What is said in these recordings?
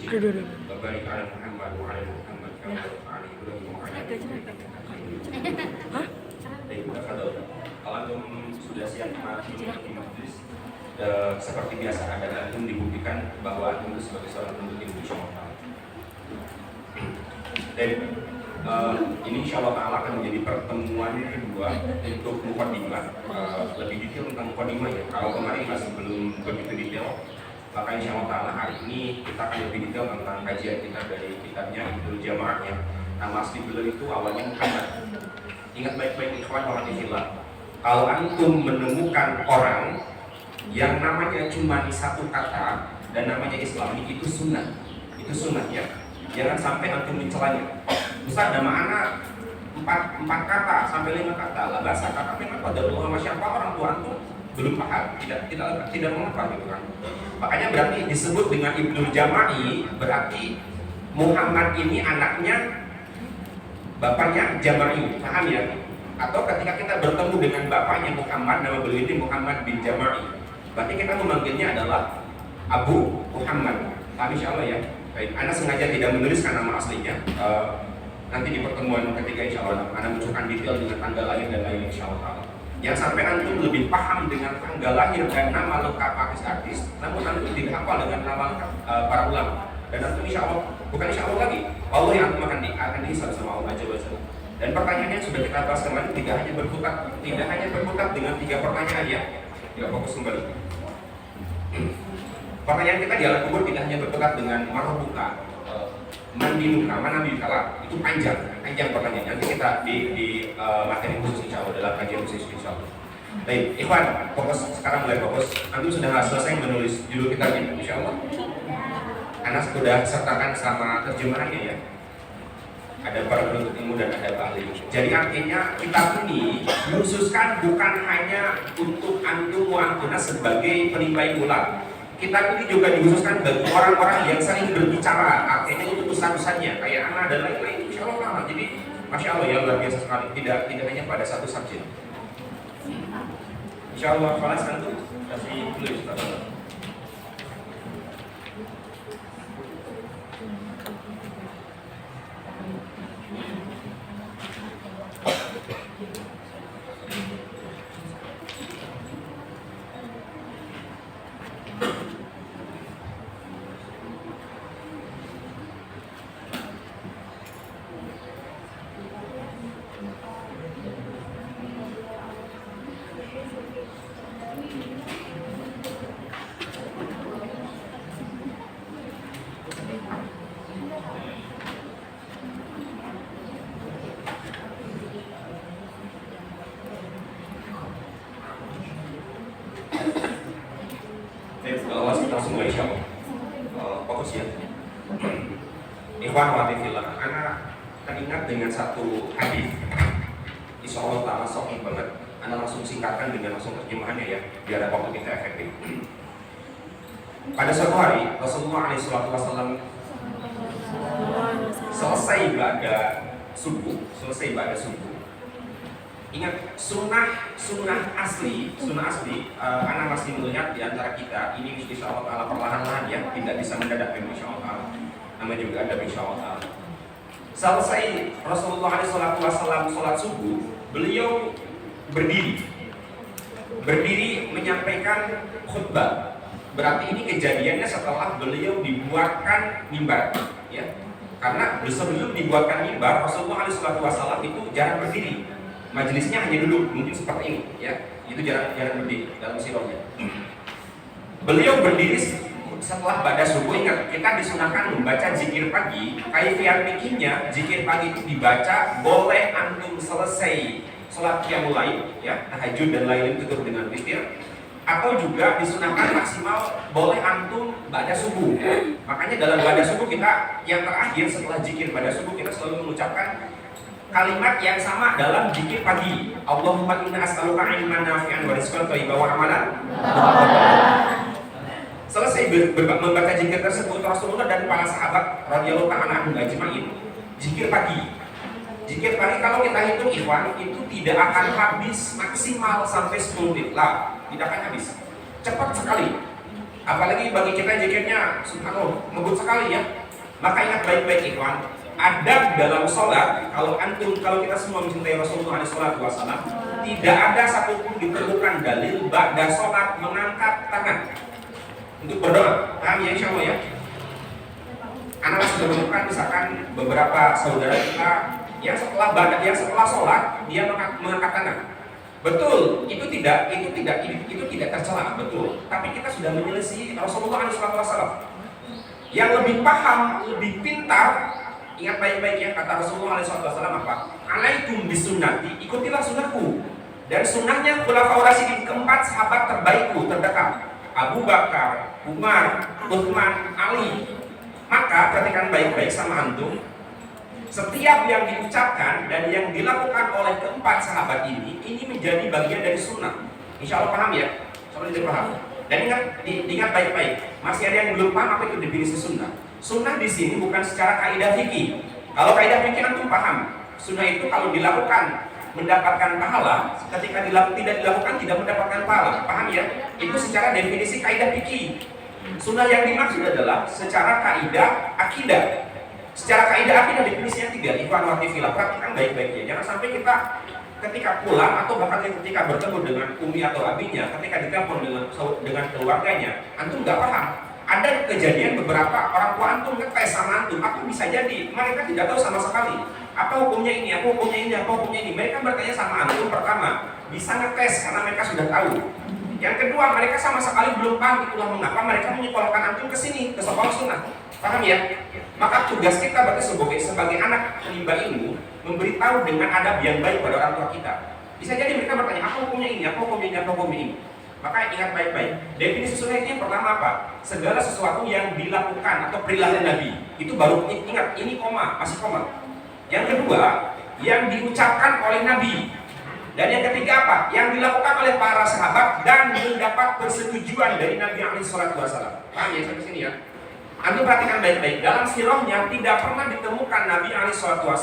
Baik ala Muhammad wa ala Muhammad kama ala Ibrahim wa ala Ibrahim. Kalau antum sudah siap maju di majlis, seperti biasa adalah antum dibuktikan bahwa antum itu sebagai seorang penuntut ilmu insyaallah. Dan ini insyaallah ta'ala akan menjadi pertemuan kedua untuk mukadimah, lebih detail tentang mukadimah ya. Kalau kemarin masih belum begitu detail, maka insyaallah ta'ala hari ini kita akan lebih detail tentang kajian kita dari kitabnya Ibnul Jamaah ya. Nama asli beliau itu awalnya Muhammad. Ingat baik-baik ikhwan wa fillah. Kalau antum menemukan orang yang namanya cuma di satu kata dan namanya Islam, itu sunnah ya. Jangan sampai antum mencelanya. Ustaz, nama anak empat kata sampai 5 kata lah bahasa kata memang pada Allah masyarakat orang tua antum belum paham, tidak mengapa gitu kan. Makanya berarti disebut dengan Ibnul Jama'i, berarti Muhammad ini anaknya bapaknya Jama'i, paham ya? Atau ketika kita bertemu dengan bapaknya Muhammad, nama beliau ini Muhammad bin Jama'i, berarti kita memanggilnya adalah Abu Muhammad. Tapi insyaallah ya. Baik, Anda sengaja tidak menuliskan nama aslinya. Nanti di pertemuan ketiga insyaallah Anda munculkan detail dengan tanggal lahir dan lain insyaallah. Yang sampai antum lebih paham dengan tanggal lahir dan nama lengkap artis-artis, namun antum tidak hafal dengan nama lengkap para ulama. Dan antum insyaallah, bukan insyaallah lagi, Allah yang antum akan dihisab sama Allah Azza wa Jalla. Dan pertanyaannya sudah kita bahas kemarin, tidak hanya berkutat dengan 3 pertanyaan ya. Tidak fokus kembali. Pertanyaan kita di alam kubur tidak hanya berkutat dengan marbuka, mandinuka, mana bikala, itu panjang pertanyaannya. Nanti kita di materi khusus insyaallah dalam kajian khusus insyaallah. Baik, ikhwan, sekarang mulai fokus. Antum sudah selesai menulis judul kita ini insyaallah. Anak sudah sertakan sama terjemahannya ya. Ada para penuntut ilmu dan ada ahli. Jadi artinya kitab ini dikhususkan bukan hanya untuk antum wa antuna sebagai penimba ulang. Kitab ini juga dikhususkan bagi orang-orang yang sering berbicara, artinya untuk ustaz-ustaznya kayak anak dan lain-lain insyaallah. Jadi masya Allah ya, luar biasa sekali. Tidak hanya pada satu subjek. Insyaallah kelas antum kasih tulis Ustaz. Semua insyaallah fokus ya. Ikhwan wa fillah, anak teringat dengan satu hadis insyaallah ta'ala sahih banget. Anak langsung singkatkan dengan langsung terjemahannya ya, biar waktu kita efektif. Pada suatu hari Rasulullah SAW selesai ibadah subuh. Ingat sunnah asli, anak masih melihat di antara kita ini insyaallah ta'ala perlahan-lahan ya, tidak bisa mendadak insyaallah ta'ala. Nama juga ada insyaallah ta'ala. Selesai Rasulullah SAW sholat subuh, beliau berdiri menyampaikan khutbah. Berarti ini kejadiannya setelah beliau dibuatkan mimbar ya. Karena sebelum dibuatkan mimbar, Rasulullah SAW itu jarang berdiri. Majelisnya hanya duduk, mungkin seperti ini ya. Itu jarang berdiri dalam sirahnya. Beliau berdiri setelah pada subuh. Ingat, kita disunahkan membaca zikir pagi. Kaifiat fikihnya, zikir pagi itu dibaca boleh antum selesai sholat qiyamul lail ya, tahajud dan lain-lain tutup dengan witir, atau juga disunahkan maksimal boleh antum pada subuh. Makanya dalam pada subuh kita yang terakhir setelah zikir pada subuh kita selalu mengucapkan kalimat yang sama dalam zikir pagi. Allahumma inna as'aluka ilman nafi'an wa rizqan thayyiban wa amalan. Selesai membaca zikir tersebut, Rasulullah dan para sahabat radhiyallahu ta'ala anhum ajma'in zikir pagi. Zikir pagi kalau kita hitung ikhwan itu tidak akan habis maksimal sampai 10 menit lah, tidak akan habis. Cepat sekali. Apalagi bagi kita jaketnya subhanallah ngebut sekali ya. Maka ingat baik-baik ikhwan, adab dalam sholat, kalau kita semua mencintai Rasulullah SAW, tidak ada satupun ditemukan dalil ba'da sholat mengangkat tangan untuk berdoa. Paham ya insya Allah ya? Anak sudah menemukan misalkan beberapa saudara kita yang setelah sholat dia mengangkat tangan. Betul, itu tidak tercela, betul. Tapi kita sudah menyelisih Rasulullah SAW. Yang lebih paham, lebih pintar, ingat baik-baik ya kata Rasulullah SAW apa? Alaikum bisunnati, ikutilah sunnahku. Dan sunnahnya khulafaur rasyidin, keempat sahabat terbaikku terdekat, Abu Bakar, Umar, Utsman, Ali. Maka perhatikan baik-baik sama antum, setiap yang diucapkan dan yang dilakukan oleh keempat sahabat ini menjadi bagian dari sunnah. Insya Allah paham ya? Insya Allah paham. Dan ingat baik-baik, masih ada yang belum paham apa itu definisi sunnah. Sunnah di sini bukan secara kaidah fikih. Kalau kaidah fikih antum paham. Sunnah itu kalau dilakukan mendapatkan pahala, ketika tidak dilakukan tidak mendapatkan pahala. Paham ya? Itu secara definisi kaidah fikih. Sunnah yang dimaksud adalah secara kaidah akidah. Secara kaidah akidah definisinya 3. Ikhwan wa fillah, perhatikan baik-baik ya. Jangan sampai kita ketika pulang atau bahkan ketika bertemu dengan umi atau abinya, ketika ditelepon dengan keluarganya, antum nggak paham. Ada kejadian beberapa orang tua antum ngetes sama antum, atau bisa jadi mereka tidak tahu sama sekali apa hukumnya ini, apa hukumnya ini, apa hukumnya ini. Mereka bertanya sama antum, pertama bisa ngetes karena mereka sudah tahu. Yang kedua, mereka sama sekali belum paham, itulah mengapa mereka menyekolahkan antum ke sini, ke sekolah sunnah. Paham ya? Maka tugas kita berarti sebagai anak penimba ilmu, memberitahu dengan adab yang baik pada orang tua kita. Bisa jadi mereka bertanya, apa hukumnya ini, apa hukumnya ini, apa hukumnya ini. Maka ingat baik-baik, definisi sunnah itu yang pertama apa? Segala sesuatu yang dilakukan atau perilaku Nabi. Itu baru, ingat, ini koma, masih koma. Yang kedua, yang diucapkan oleh Nabi. Dan yang ketiga apa? Yang dilakukan oleh para sahabat dan mendapat persetujuan dari Nabi SAW. Paham ya sampai sini ya? Antum perhatikan baik-baik, dalam sirahnya tidak pernah ditemukan Nabi SAW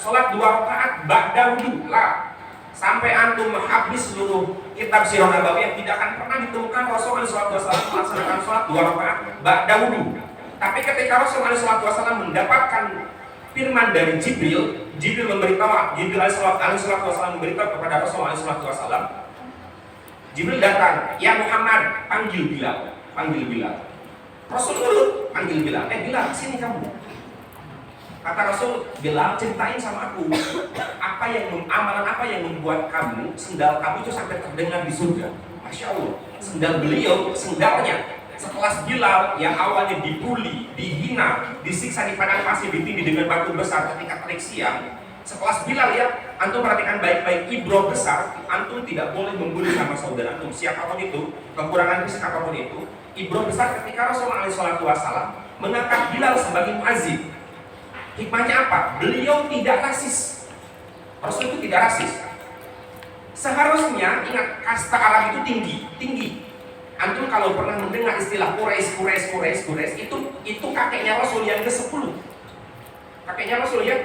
sholat 2 rakaat ba'da wudu lah. Sampai antum habis seluruh kitab sirah nabawiyah, tidak akan pernah ditemukan Rasulullah SAW melaksanakan sholat 2 rakaat ba'da wudu. Tapi ketika Rasulullah SAW mendapatkan firman dari Jibril memberitahu, Jibril SAW memberitahu kepada Rasulullah SAW, Jibril datang, ya Muhammad, panggil Bilal. Rasul urut, panggil Bilal, Bilal, sini kamu. Kata Rasul, Bilal, ceritain sama aku amalan apa yang membuat kamu, sendal kamu itu sampai terdengar di surga. Masya Allah, sendalnya sekelas Bilal yang awalnya dibully, dihina, disiksa di padang pasir, ditindih dengan batu besar ketika terik siang. Sekelas Bilal ya, antum perhatikan baik-baik, ibroh besar, antum tidak boleh membuli sama saudara antum, siapapun itu, kekurangan fisik apapun itu. Ibroh besar ketika Rasulullah SAW mengangkat Bilal sebagai muazzin. Hikmahnya apa? Beliau tidak rasis. Rasul itu tidak rasis. Seharusnya ingat, kasta Arab itu tinggi. Antum kalau pernah mendengar istilah Quraisy itu kakeknya Rasul yang ke-10. Kakeknya Rasul ya.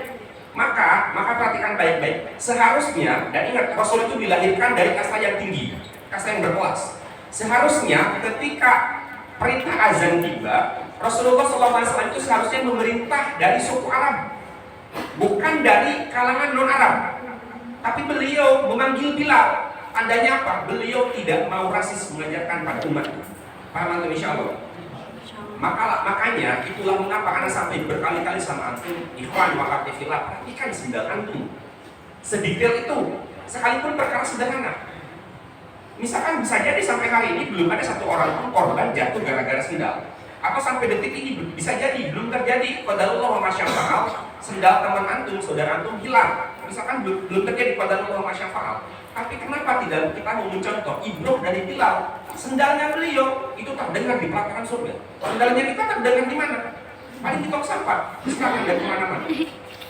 Maka perhatikan baik-baik. Seharusnya, dan ingat, Rasul itu dilahirkan dari kasta yang tinggi, kasta yang berkelas. Seharusnya ketika perintah azan tiba, Rasulullah SAW itu seharusnya memerintah dari suku Arab, bukan dari kalangan non-Arab. Tapi beliau memanggil Bilal. Tandanya apa? Beliau tidak mau rasis mengajarkan pada umat. Paham antum insya Allah? Makanya itulah mengapa anak sampai berkali-kali sama antum, ikhwan wa akhwati fillah, perhatikan sendal antum. Sedetail itu, sekalipun perkara sederhana. Misalkan bisa jadi sampai hari ini belum ada satu orang pun korban jatuh gara-gara sendal. Atau sampai detik ini bisa jadi belum terjadi qadarullah wa masyafa'al, sendal teman antum, saudara antum hilang. Misalkan belum terjadi qadarullah wa masyafa'al. Tapi kenapa tidak kita mau mencontoh ibroh dari Bilal? Sendalnya beliau itu terdengar di pelataran surga. Sendalnya kita terdengar di mana? Paling di tong sampah. Silakan dari mana-mana.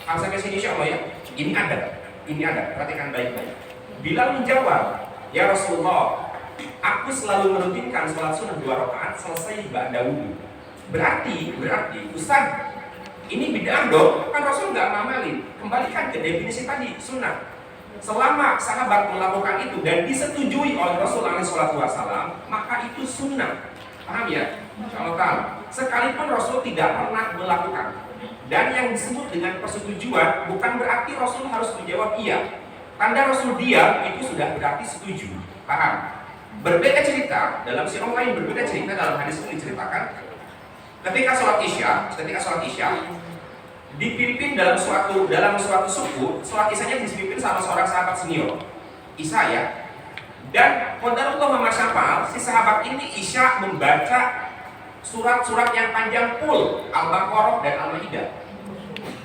Sampai sini insya Allah ya. Ini ada. Perhatikan baik-baik. Bilal menjawab, ya Rasulullah, aku selalu merutinkan sholat sunnah 2 rakaat selesai ba'da wudu. Berarti Ustaz, ini bid'ah dong. Kan Rasul nggak ngamalin. Kembalikan ke definisi tadi sunnah. Selama sahabat melakukan itu dan disetujui oleh Rasulullah SAW, maka itu sunnah. Paham ya? Insyaallah taala. Sekalipun Rasul tidak pernah melakukan. Dan yang disebut dengan persetujuan bukan berarti Rasul harus menjawab iya. Tanda Rasul diam itu sudah berarti setuju. Paham? Berbeda cerita dalam sirah lain, berbeda cerita dalam hadis ini diceritakan ketika sholat isya dipimpin dalam suatu suku. Sholat isyanya dipimpin sama seorang sahabat senior, Isya ya. Dan qadarullah ma masya fa'al, si sahabat ini Isya membaca surat-surat yang panjang full, Al-Baqarah dan Al-Maidah.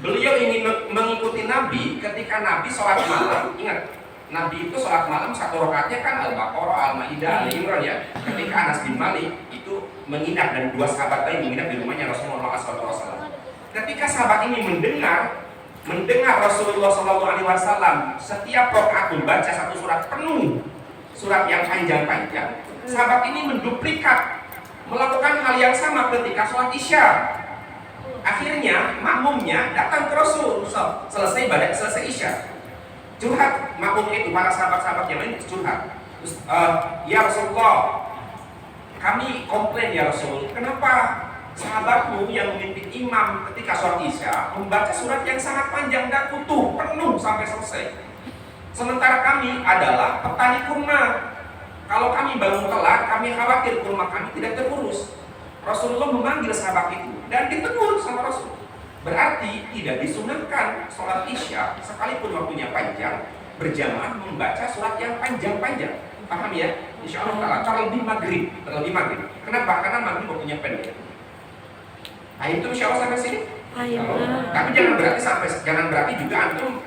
Beliau ingin mengikuti Nabi ketika Nabi sholat malam. Ingat, Nabi itu sholat malam satu rakaatnya kan Al-Baqarah, Al-Maidah, Al-Imran ya. Ketika Anas bin Malik itu menginap dan dua sahabat lain menginap di rumahnya Rasulullah SAW. Ketika sahabat ini mendengar Rasulullah SAW setiap rakaat membaca satu surat penuh, surat yang panjang-panjang, sahabat ini menduplikat, melakukan hal yang sama ketika sholat isya. Akhirnya makmumnya datang ke Rasul selesai isya, curhat. Makmumnya itu para sahabat-sahabat yang lain curhat, ya Rasulullah, kami komplain ya Rasul, kenapa sahabatmu yang memimpin imam ketika sholat isya membaca surat yang sangat panjang dan utuh penuh sampai selesai, sementara kami adalah petani kurma. Kalau kami bangun telat, kami khawatir kurma kami tidak terurus. Rasulullah memanggil sahabat itu dan ditegur sama Rasul. Berarti tidak disunahkan sholat isya sekalipun waktunya panjang berjamaah membaca surat yang panjang-panjang. Paham ya? Insya Allah ta'ala. Terlebih maghrib. Kenapa? Karena maghrib waktunya pendek. Nah itu insya Allah sampai sini. Tapi jangan berarti juga antum,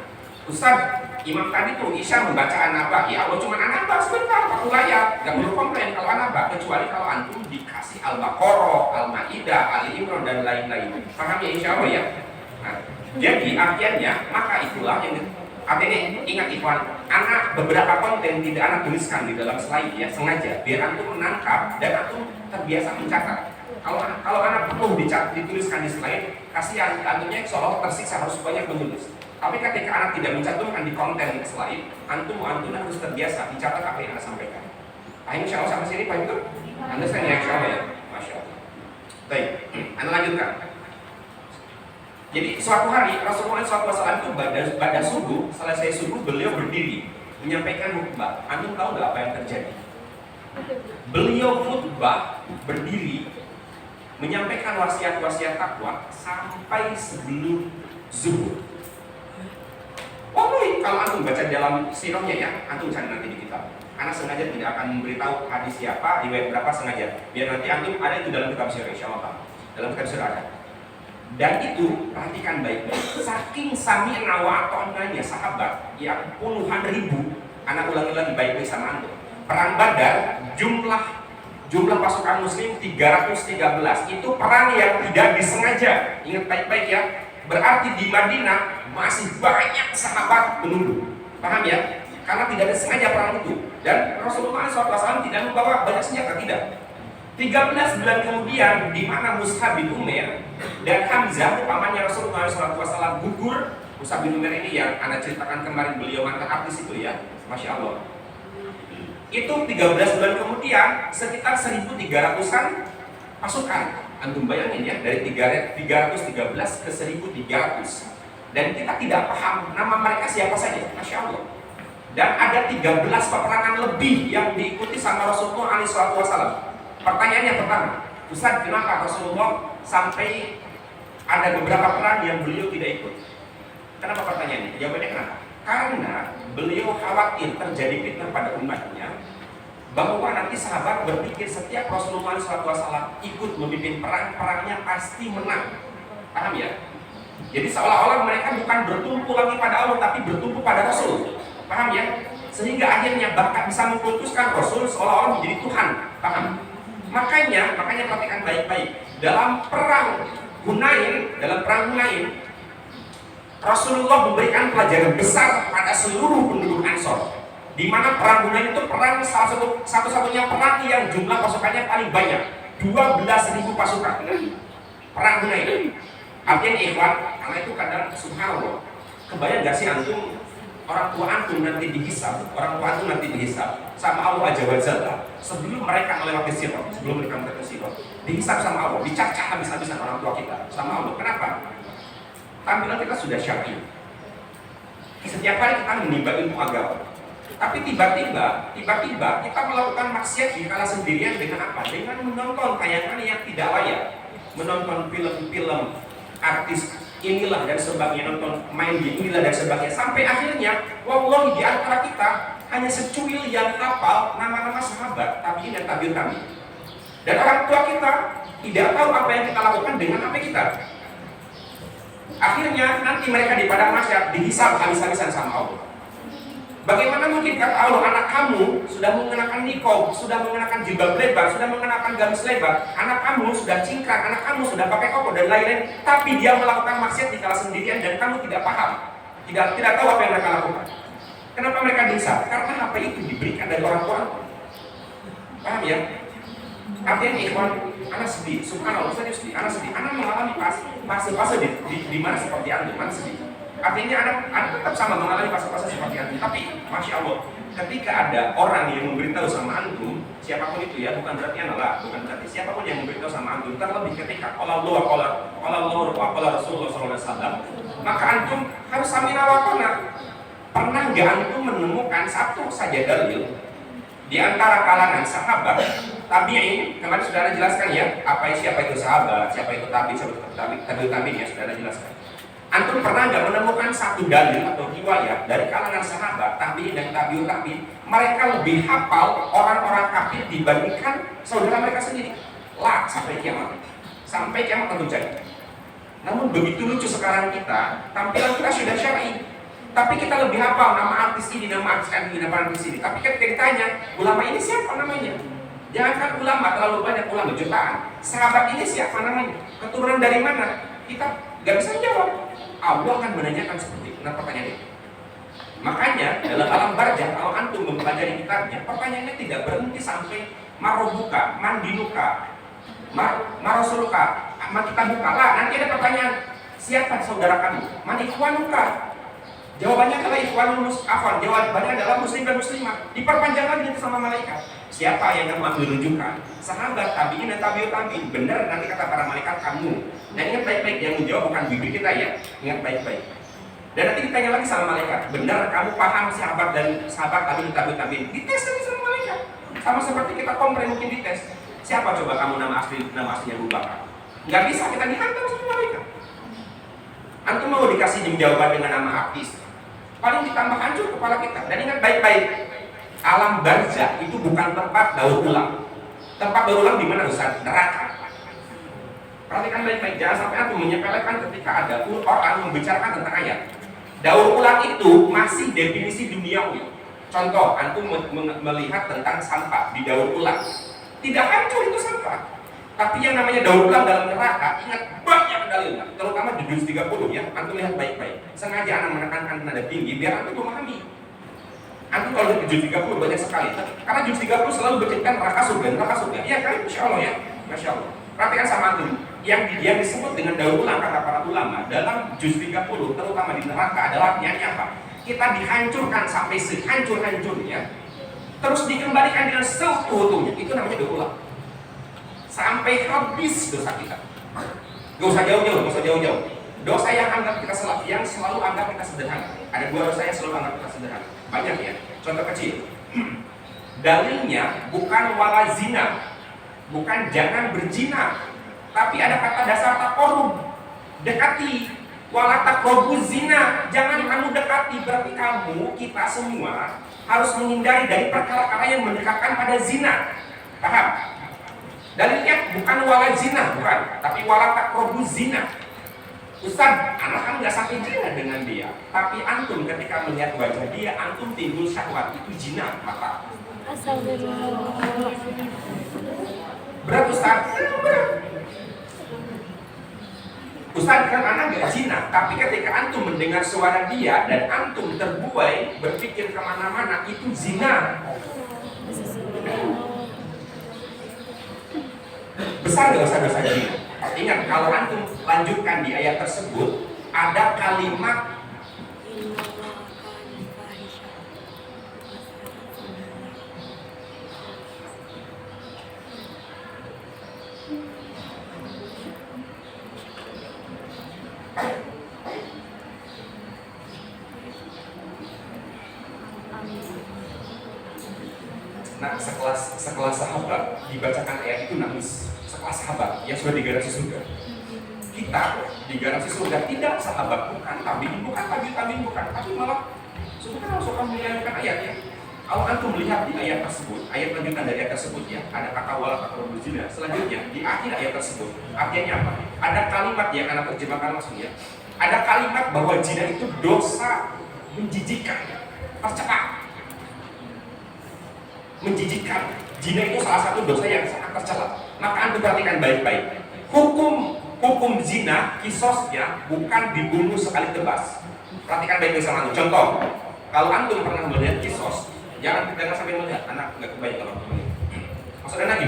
Ustaz, imam tadi tuh isya membaca An-Naba. Ya Allah, cuma An-Naba sebentar, 40 ayat. Gak perlu komplain kalau An-Naba, kecuali kalau antum dikasih Al-Baqarah, Al-Maidah, Al-Imran dan lain-lain. Paham ya insya Allah ya? Nah, jadi artiannya, maka itulah yang artinya, ingat ikhwan, anak beberapa konten tidak anak tuliskan di dalam slide ya, sengaja biar antum menangkap dan antum terbiasa mencatat. Kalau anak perlu dituliskan di slide, kasihan antumnya seolah tersiksa harus banyak menulis. Tapi ketika anak tidak mencantumkan di konten slide, antum harus terbiasa dicatat apa yang anda sampaikan. Nah, insya Allah sampai sini Pak itu, anda ya insya Allah ya, masya Allah. Baik, anda lanjutkan. Jadi suatu hari Rasulullah SAW itu pada subuh, selesai subuh beliau berdiri menyampaikan khutbah. Antum tahu nggak apa yang terjadi? Beliau khutbah berdiri menyampaikan wasiat-wasiat takwa sampai sebelum zuhur. Kalau antum baca dalam sirahnya ya, antum cari nanti di kitab. Anak sengaja tidak akan memberitahu hadis siapa, riwayat berapa sengaja. Biar nanti antum ada itu dalam kitab sirah, insyaallah. Dalam kitab sirah ada. Dan itu perhatikan baik-baik. Saking sami'na wa ata'nanya sahabat yang puluhan ribu, anak ulangi lagi baik-baik sama antum. Perang Badar jumlah pasukan muslim 313. Itu perang yang tidak disengaja. Ingat baik-baik ya. Berarti di Madinah masih banyak sahabat menunggu. Paham ya? Karena tidak disengaja perang itu. Dan Rasulullah SAW tidak membawa banyak senjata, tidak. 13 bulan kemudian, di mana Mus'ab bin Umair dan Hamzah, pamannya Rasulullah SAW gugur. Mus'ab bin Umair ini yang Anda ceritakan kemarin, beliau mantan artis itu ya, Masya Allah. Itu 13 bulan kemudian, sekitar 1.300-an pasukan. Antum bayangin ya, dari 313 ke 1.300. Dan kita tidak paham nama mereka siapa saja, Masya Allah. Dan ada 13 peperangan lebih yang diikuti sama Rasulullah SAW. Pertanyaannya pertama, Ustaz, kenapa Rasulullah sampai ada beberapa perang yang beliau tidak ikut? Kenapa pertanyaannya? Jawabannya kenapa? Karena beliau khawatir terjadi fitnah pada umatnya, bahwa nanti sahabat berpikir setiap Rasulullah SAW ikut memimpin perang-perangnya pasti menang. Paham ya? Jadi seolah-olah mereka bukan bertumpu lagi pada Allah, tapi bertumpu pada Rasul. Paham ya? Sehingga akhirnya bahkan bisa memutuskan Rasul seolah-olah menjadi Tuhan. Paham? Makanya perhatikan baik-baik. Dalam perang Hunain, Rasulullah memberikan pelajaran besar pada seluruh penduduk Ansor. Di mana perang Hunain itu perang satu-satunya perang yang jumlah pasukannya paling banyak, 12.000 pasukan. Perang Hunain. Artinya ikhwan, karena itu kadang subhanallah. Kebayang gak sih antum orang tua antum nanti dihisab, orang tua antum nanti dihisab sama Allah Azza wa Jalla sebelum mereka melewati sirat, sebelum mereka melewati sirat, dihisab sama Allah, dicacah habis-habisan orang tua kita sama Allah. Kenapa? Tampilan kita sudah syar'i. Setiap hari kita menimba ilmu agama. Tapi tiba-tiba kita melakukan maksiat di kala sendirian dengan apa? Dengan menonton tayangan yang tidak layak, menonton film-film artis inilah dan sebagainya, nonton main game inilah dan sebagainya, sampai akhirnya wallahi di antara kita hanya secuil yang hafal nama-nama sahabat, tabi'in dan tabi'ut tabi'in. Dan orang tua kita tidak tahu apa yang kita lakukan dengan apa kita. Akhirnya nanti mereka di padang mahsyar dihisab habis-habisan sama Allah. Bagaimana mungkin kata Allah, anak kamu sudah mengenakan niqab, sudah mengenakan jilbab lebar, sudah mengenakan gamis lebar, anak kamu sudah cingkrang, anak kamu sudah pakai koko dan lain-lain, tapi dia melakukan maksiat di kala sendirian dan kamu tidak paham, tidak tahu apa yang mereka lakukan. Kenapa mereka dihisab? Karena apa itu diberikan dari orang tua. Paham ya? Artinya ikhwan, anak sedih, subhanallah, saya sedih, anak sedih, anak mengalami fase-fase di mana seperti antum, mana sedih. Artinya anak tetap sama mengalami fase-fase seperti antum, tapi masya Allah, ketika ada orang yang memberitahu sama antum, siapapun itu ya, bukan berarti anak lah, bukan berarti siapapun yang memberitahu sama antum, terlebih ketika qala Allah wa qala Rasulullah SAW, maka antum harus samina wa qana. Pernah nggak antum menemukan satu saja dalil di antara kalangan sahabat tabi'in, kemarin sudah Anda jelaskan ya, siapa itu sahabat, siapa itu tabi'in ya, sudah Anda jelaskan. Antum pernah nggak menemukan satu dalil atau riwayat dari kalangan sahabat tabi'in dan tabi'ut tabi'in, mereka lebih hafal orang-orang kafir dibandingkan saudara mereka sendiri? Lah, sampai kiamat tentu jadi. Namun begitu lucu sekarang kita, tampilan kita sudah syar'i, tapi kita lebih hafal nama artis ini, nama artis ini. Tapi ketika ditanya, ulama ini siapa namanya? Jangankan ulama, terlalu banyak ulama jutaan. Sahabat ini siapa namanya? Keturunan dari mana? Kita nggak bisa jawab. Allah akan menanyakan seperti itu. Nah, pertanyaan itu. Makanya dalam alam barzakh, kalau antum mempelajari kitabnya, pertanyaannya tidak berhenti sampai marobuka, mandinuka, marosuluka, kita buka lah. Nanti ada pertanyaan, siapa saudara kamu? Manikhwanuka. Jawabannya adalah ikhwanul mus'afan, jawabannya adalah muslim dan muslimah. Diperpanjang lagi itu sama malaikat. Siapa yang kamu ambil rujukan? Sahabat, tabi'in dan tabi'ut tabi'in. Benar nanti kata para malaikat kamu. Dan ingat baik-baik, yang menjawab bukan bibir kita ya. Ingat baik-baik. Dan nanti ditanya lagi sama malaikat. Benar kamu paham sahabat dan sahabat tabi'in dan tabi'ut tabi'in. Dites lagi sama malaikat. Sama seperti kita komplain mungkin dites. Siapa coba kamu nama aslinya Abu Bakar? Nggak bisa, kita dihantam sama malaikat. Antum mau dikasih jawaban dengan nama artis, paling ditambah hancur kepala kita. Dan ingat baik-baik, alam barzakh itu bukan tempat daur ulang. Tempat daur ulang di mana Ustaz? Neraka. Perhatikan baik-baik, jangan sampai antum menyepelekan ketika ada orang membicarakan tentang ayat. Daur ulang itu masih definisi duniawi. Contoh, antum melihat tentang sampah di daur ulang. Tidak hancur itu sampah. Tapi yang namanya daur ulang dalam neraka, ingat banyak dalilnya, terutama di juz 30 ya. Antum lihat baik-baik. Sengaja anak menekankan nada tinggi biar antum memahami. Antum kalau lihat di juz 30 banyak sekali. Karena juz 30 selalu bercerita neraka surga. Iya kan? Insya Allah ya. Masya Allah. Perhatikan sama antum. Yang disebut dengan daur ulang kata para ulama dalam juz 30, terutama di neraka adalah artinya apa? Kita dihancurkan sampai sehancur-hancurnya, terus dikembalikan dengan seutuh-utuhnya. Itu namanya daur ulang. Sampai habis dosa kita. Gak usah jauh-jauh. Dosa yang selalu anggap kita sederhana. Ada dua dosa yang selalu anggap kita sederhana. Banyak ya. Contoh kecil. Dalilnya bukan wala zina, bukan jangan berzina, tapi ada kata dasar taqarrub, dekati. Wala taqrabu zina, jangan kamu dekati. Berarti kita semua harus menghindari dari perkara-perkara yang mendekatkan pada zina. Paham? Dalilnya bukan wala zina, bukan, tapi wala taqrabu zina. Ustaz, anak kan nggak sampai zina dengan dia, tapi antum ketika melihat wajah dia, antum timbul syahwat, itu zina mata. Berat Ustaz? Berat. Ustaz kan anak nggak zina, tapi ketika antum mendengar suara dia dan antum terbuai berpikir kemana-mana, itu zina. Besar gak dosa zina? Ingat, kalau antum lanjutkan di ayat tersebut, ada kalimat Nah, sekelas sahabat dibacakan ayat itu nangis. Sekelas sahabat yang sudah digaransi surga. Kita digaransi surga tidak sahabat, bukan tabiin, bukan tabiin, bukan, tapi malah sebenarnya suka menyanyikan ayatnya. Kalau antum melihat di ayat tersebut, ayat lanjutan dari ayat tersebut ya, ada kata wala taqrabuz zina. Selanjutnya di akhir ayat tersebut, artinya apa? Ada kalimat yang anak terjemahkan langsung ya. Ada kalimat bahwa zina itu dosa menjijikkan, tercela. Menjijikkan. Zina itu salah satu dosa yang sangat tercela. Maka antum perhatikan baik-baik. Hukum zina kisosnya bukan dibunuh sekali tebas. Perhatikan baik-baik sama antum. Contoh, kalau antum pernah melihat kisos, jangan sampai melihat, anak nggak kebayang kalau melihat. Maksudnya lagi,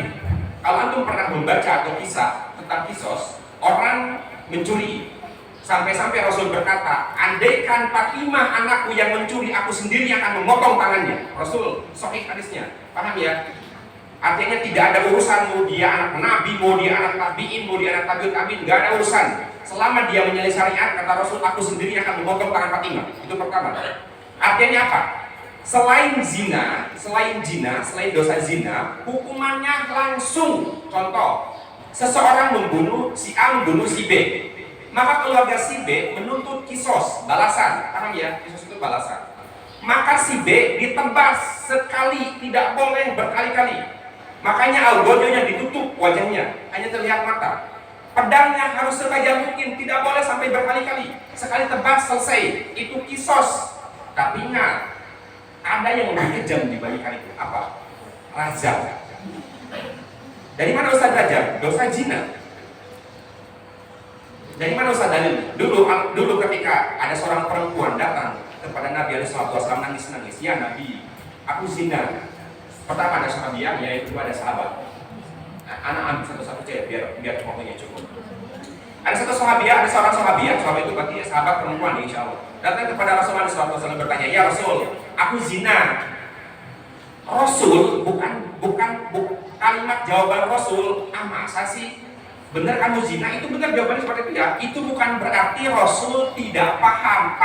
kalau antum pernah membaca atau kisah tentang kisos, orang mencuri, sampai-sampai Rasul berkata, andaikan Fatimah anakku yang mencuri, aku sendiri akan memotong tangannya. Rasul, sahih hadisnya, paham ya? Artinya tidak ada urusan mau dia anak nabi, mau dia anak tabiin, mau dia anak tabiut tabiin, nggak ada urusan. Selama dia menyalahi syariat, kata Rasul, aku sendiri akan memotong tangan Fatimah. Itu pertama. Artinya apa? Selain dosa zina, hukumannya langsung. Contoh, seseorang membunuh si A, membunuh si B, maka keluarga si B menuntut kisos, balasan. Paham ya? Kisos itu balasan. Maka si B ditebas sekali, tidak boleh berkali-kali. Makanya algojonya ditutup wajahnya, hanya terlihat mata. Pedangnya harus setajam mungkin, tidak boleh sampai berkali-kali. Sekali tebas selesai, itu kisos. Tapi ingat, ada yang lebih kejam dibandingkan itu. Apa? Rajam. Dari mana Ustaz rajam? Dosa zina. Dari mana Ustaz dalil? Dulu ketika ada seorang perempuan datang kepada Nabi SAW nangis-nangis, ya Nabi, aku zina. Pertama ada sahabiah, yaitu ada sahabat. Nah, anak ambil satu-satu aja biar waktunya cukup. Ada satu sahabiah, ada seorang sahabiah, sahabat itu berarti sahabat perempuan insya Allah. Datang kepada Rasulullah SAW bertanya, ya Rasul, aku zina. Rasul bukan kalimat jawaban Rasul. Masa sih benar kamu zina? Itu benar jawabannya seperti itu ya. Itu bukan berarti Rasul tidak paham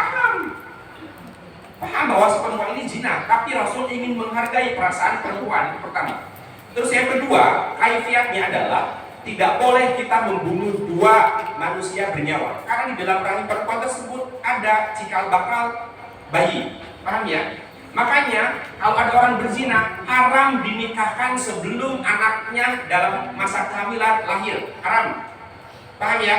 bahwa perempuan ini zina, tapi Rasul ingin menghargai perasaan perempuan. Itu pertama. Terus yang kedua, kaifiatnya adalah tidak boleh kita membunuh dua manusia bernyawa, karena di dalam rahim perempuan tersebut ada cikal bakal bayi. Paham ya? Makanya kalau ada orang berzina, haram dinikahkan sebelum anaknya dalam masa kehamilan lahir. Haram. Paham ya?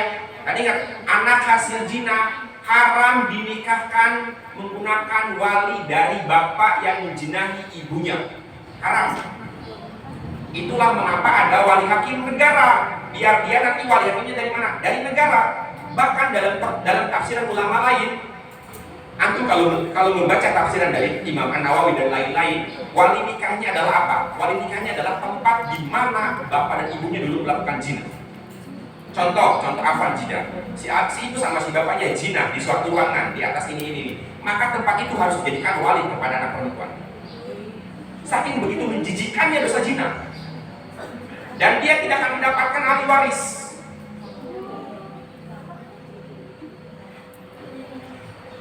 Dan ingat, anak hasil zina haram dinikahkan menggunakan wali dari bapak yang menjinahi ibunya. Haram. Itulah mengapa ada wali hakim negara, biar dia nanti wali hakimnya dari mana? Dari negara. Bahkan dalam tafsiran ulama lain, antum kalau membaca tafsiran dari Imam An-Nawawi dan lain-lain, wali nikahnya adalah apa? Wali nikahnya adalah tempat di mana bapak dan ibunya dulu melakukan zina. Contoh afan zina. Si itu sama si bapaknya zina di suatu ruangan di atas ini. Maka tempat itu harus dijadikan wali kepada anak perempuan. Saking begitu menjijikannya dosa zina. Dan dia tidak akan mendapatkan ahli waris.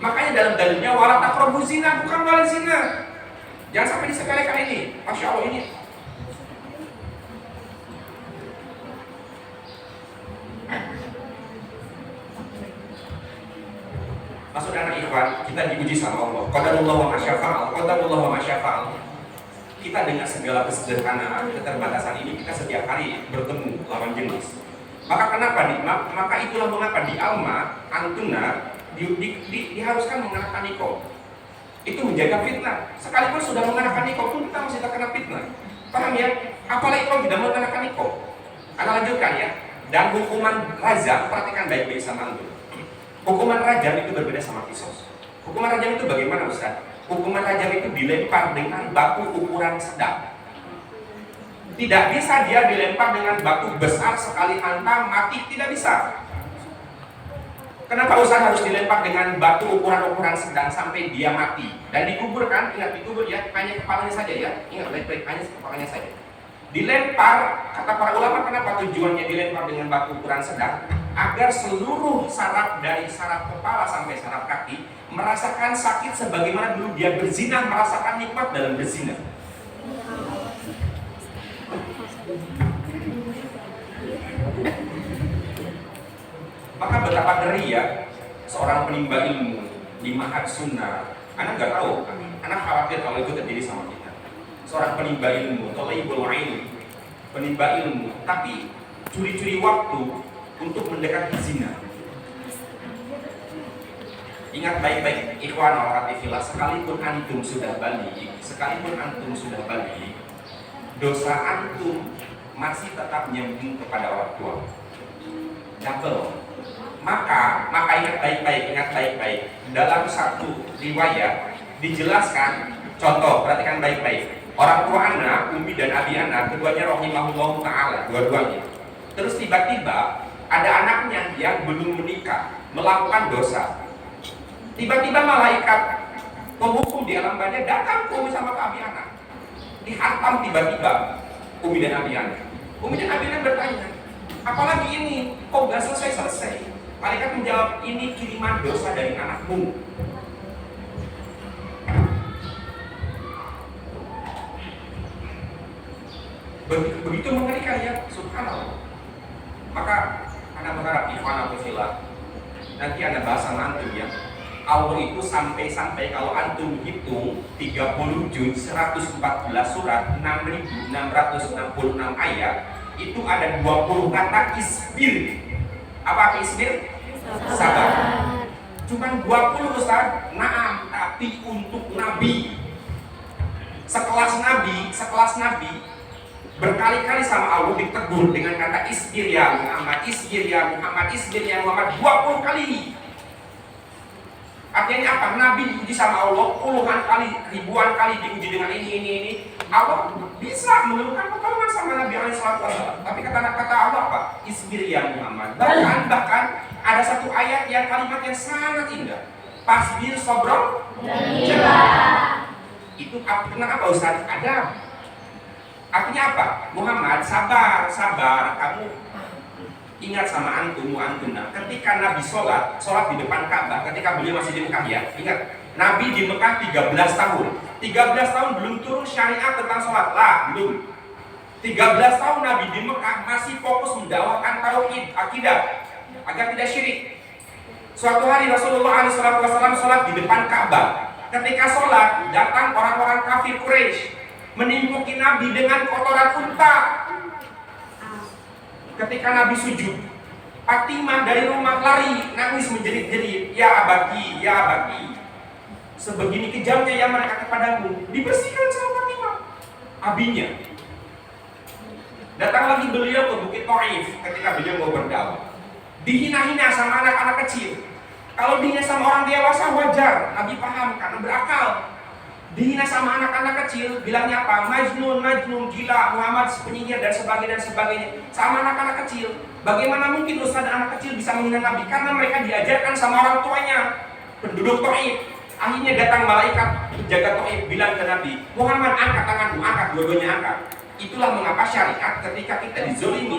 Makanya dalam dalilnya wala taqrabuz zina, bukan wala zina. Jangan sampai disepelekan ini. Masya Allah ini. Maksud anak ikhwan, kita diuji sama Allah. Qadarullah wa masyafa'al, qadarullah wa masyafa'al. Kita dengan segala kesederhanaan, keterbatasan ini kita setiap hari bertemu lawan jenis. Maka itulah mengapa di Alma Antuna diharuskan mengenakan nikob. Itu menjaga fitnah. Sekalipun sudah mengenakan nikob pun kita masih terkena fitnah. Paham ya? Apalagi kalau tidak mengenakan nikob. Anda lanjutkan ya. Dan hukuman rajam, perhatikan baik-baik sama antum. Hukuman rajam itu berbeda sama kisos. Hukuman rajam itu bagaimana Ustaz? Hukuman rajam itu dilempar dengan batu ukuran sedang. Tidak bisa dia dilempar dengan batu besar sekali hantam mati, tidak bisa. Kenapa Ustaz harus dilempar dengan batu ukuran sedang sampai dia mati dan dikuburkan? Ingat, dikubur ya, hanya kepalanya saja ya. Ingat baik-baik, hanya kepalanya saja. Dilempar, kata para ulama, kenapa tujuannya dilempar dengan batu ukuran sedang? Agar seluruh saraf dari saraf kepala sampai saraf kaki merasakan sakit sebagaimana dulu dia berzina merasakan nikmat dalam berzina. Maka betapa ngeri ya seorang penimba ilmu di Ma'had Sunnah. Anak nggak tahu, anak khawatir kalau itu terjadi sama kita. Seorang penimba ilmu, thalibul ilm, penimba ilmu, tapi curi-curi waktu untuk mendekati zina. Ingat baik-baik, ikhwan wa fillah, sekalipun antum sudah balik, dosa antum masih tetap nyambung kepada orang tua. Double. Maka ingat baik-baik. Dalam satu riwayat dijelaskan, contoh, perhatikan baik-baik. Orang tua anak, umi dan abi anak, keduanya rahimahullah ta'ala, dua-duanya. Terus tiba-tiba ada anaknya yang belum menikah, melakukan dosa. Tiba-tiba malaikat penghukum di alam barzah datang ke umi sama ke abi anak. Dihantam tiba-tiba umi dan abi anak. Umi dan abi anak bertanya, apalagi ini? Kok gak selesai-selesai? Malaikat menjawab, ini kiriman dosa dari anakmu. Begitu mengerikan ya, subhanallah. Maka anak berharap ikhwan fillah, nanti ada bahasa antum ya. Allah itu sampai kalau antum hitung 30 juz 114 surat 6666 ayat, itu ada 20 kata isbir. Apa isbir? Sabar. Cuman 20 Ustaz. Naam, tapi untuk nabi sekelas nabi berkali-kali sama Allah ditegur dengan kata isbir ya Muhammad, isbir ya Muhammad, isbir ya Muhammad 20 kali. Artinya apa? Nabi diuji sama Allah puluhan kali, ribuan kali diuji dengan ini. Allah bisa menurunkan pertolongan sama Nabi SAW. Tapi kata Allah apa? Isbir ya Muhammad. Bahkan ada satu ayat yang kalimat yang sangat indah. Fasbir sobron jamila. Itu kenapa Ustaz? Ada. Artinya apa? Muhammad sabar. Kamu ingat sama antuna. Ketika Nabi sholat di depan Ka'bah, ketika beliau masih di Mekah ya, ingat, Nabi di Mekah 13 tahun. 13 tahun belum turun syariat tentang sholat lah, belum. 13 tahun Nabi di Mekah masih fokus mendakwakan tauhid, akidah, agar tidak syirik. Suatu hari Rasulullah SAW sholat di depan Ka'bah. Ketika sholat, datang orang-orang kafir Quraisy menimpuki Nabi dengan kotoran unta. Ketika Nabi sujud, Fatimah dari rumah lari, nangis menjerit-jerit, ya abaki. Sebegini kejamnya ya mereka kepadamu, dibersihkan sama Fatimah, abinya. Datang lagi beliau ke Bukit Taif ketika beliau mau berdakwah. Dihina-hina sama anak-anak kecil. Kalau dihina sama orang dewasa wajar, Nabi paham karena berakal. Dihina sama anak-anak kecil, bilangnya apa? Majnun, gila, Muhammad penyihir dan sebagainya. Sama anak-anak kecil, bagaimana mungkin ustaz dan anak kecil bisa menghina Nabi? Karena mereka diajarkan sama orang tuanya, penduduk Taif. Akhirnya datang malaikat penjaga Taif bilang ke Nabi, Muhammad angkat tanganmu, angkat, dua-duanya angkat. Itulah mengapa syariat ketika kita dizolimi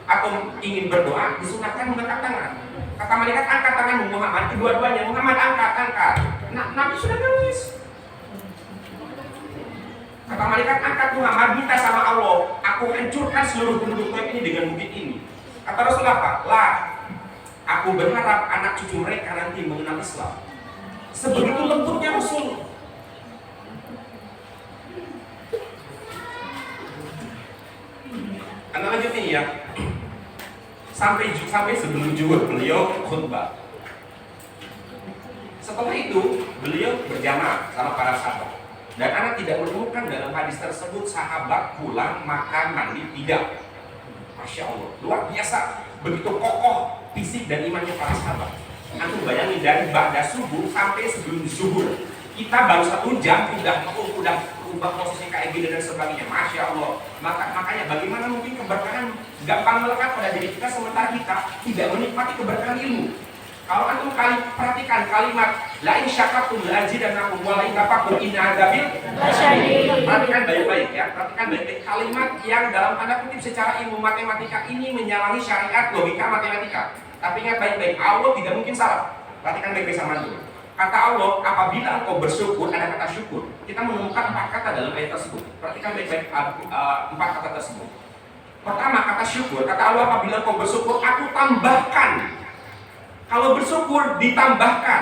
atau ingin berdoa disunahkan mengangkat tangan. Kata malaikat angkat tanganmu Muhammad, kedua-duanya Muhammad angkat. Nabi sudah nangis. Kata malaikat angkat Muhammad, minta sama Allah, aku hancurkan seluruh penduduk Taif ini dengan bukit ini. Kata Rasulullah apa? Lah, aku berharap anak cucu mereka nanti mengenal Islam. Sebegitu lembutnya Rasul. Anda lanjut nih ya. Sampai sebelum zuhur beliau khutbah. Setelah itu beliau berjamaah sama para sahabat. Dan anak tidak menemukan dalam hadis tersebut sahabat pulang makan mandi, tidak. Masya Allah, luar biasa. Begitu kokoh fisik dan imannya para sahabat. Antum bayangin dari ba'da subuh sampai sebelum zuhur, kita baru 1 jam udah ubah posisi kayak gini dan sebagainya. Masya Allah. Makanya bagaimana mungkin keberkahan gampang melekat pada diri kita sementara kita tidak menikmati keberkahan ilmu. Kalau antum perhatikan kalimat la in syakartum la azidannakum wa la in kafartum inna adzabi lasyadid. Perhatikan baik-baik ya. Perhatikan baik-baik kalimat yang dalam tanda kutip secara ilmu matematika ini menyalahi syariat logika matematika. Tapi ingat baik-baik, Allah tidak mungkin salah. Perhatikan baik-baik sama antum. Kata Allah, apabila engkau bersyukur, ada kata syukur. Kita menemukan 4 kata dalam ayat tersebut. Perhatikan baik-baik 4 kata tersebut. Pertama, kata syukur, kata Allah, apabila kau bersyukur, aku tambahkan. Kalau bersyukur ditambahkan,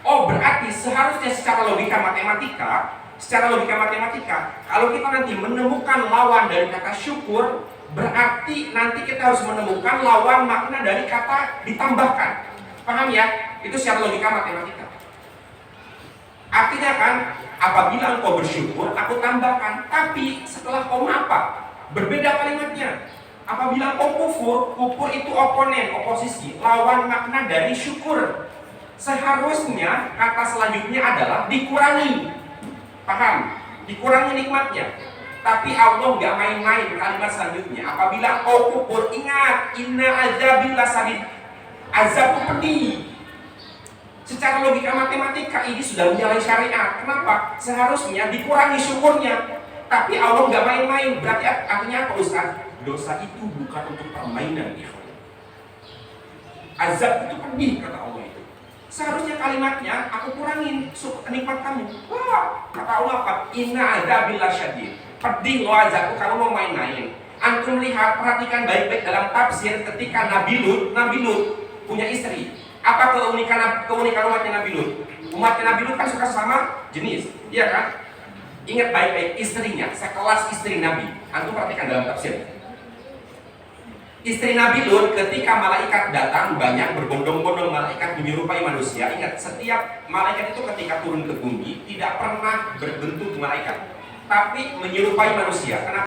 oh berarti seharusnya secara logika matematika, kalau kita nanti menemukan lawan dari kata syukur, berarti nanti kita harus menemukan lawan makna dari kata ditambahkan. Paham ya? Itu secara logika matematika. Artinya kan, apabila engkau bersyukur, aku tambahkan. Tapi setelah koma apa? Berbeda kalimatnya. Apabila kau kufur itu oponen, oposisi, lawan makna dari syukur. Seharusnya kata selanjutnya adalah dikurangi. Paham? Dikurangi nikmatnya. Tapi Allah nggak main-main kalimat selanjutnya. Apabila kau kufur, ingat, inna azabillah sadid. Azab itu pedih. Secara logika matematika ini sudah menyalahi syariat. Kenapa? Seharusnya dikurangi syukurnya. Tapi Allah nggak main-main. Berarti artinya apa Ustaz? Dosa itu bukan untuk permainan, ikhwan. Azab itu pedih, kata Allah itu. Seharusnya kalimatnya aku kurangin nikmat kamu. Wah, kata Allah apa? Inna adzabillah syadid. Pedih loh azabku, kamu mau main-main. Antum lihat, perhatikan baik-baik dalam tafsir ketika Nabi Lut punya istri. Apa keunikan umatnya Nabi Lut? Umatnya Nabi Lut kan suka sama jenis, iya kan? Ingat baik-baik, istrinya sekelas istri Nabi. Antum perhatikan dalam tafsir. Istri Nabi Lut ketika malaikat datang banyak berbondong-bondong malaikat menyerupai manusia. Ingat, setiap malaikat itu ketika turun ke bumi tidak pernah berbentuk malaikat, tapi menyerupai manusia. Kenapa?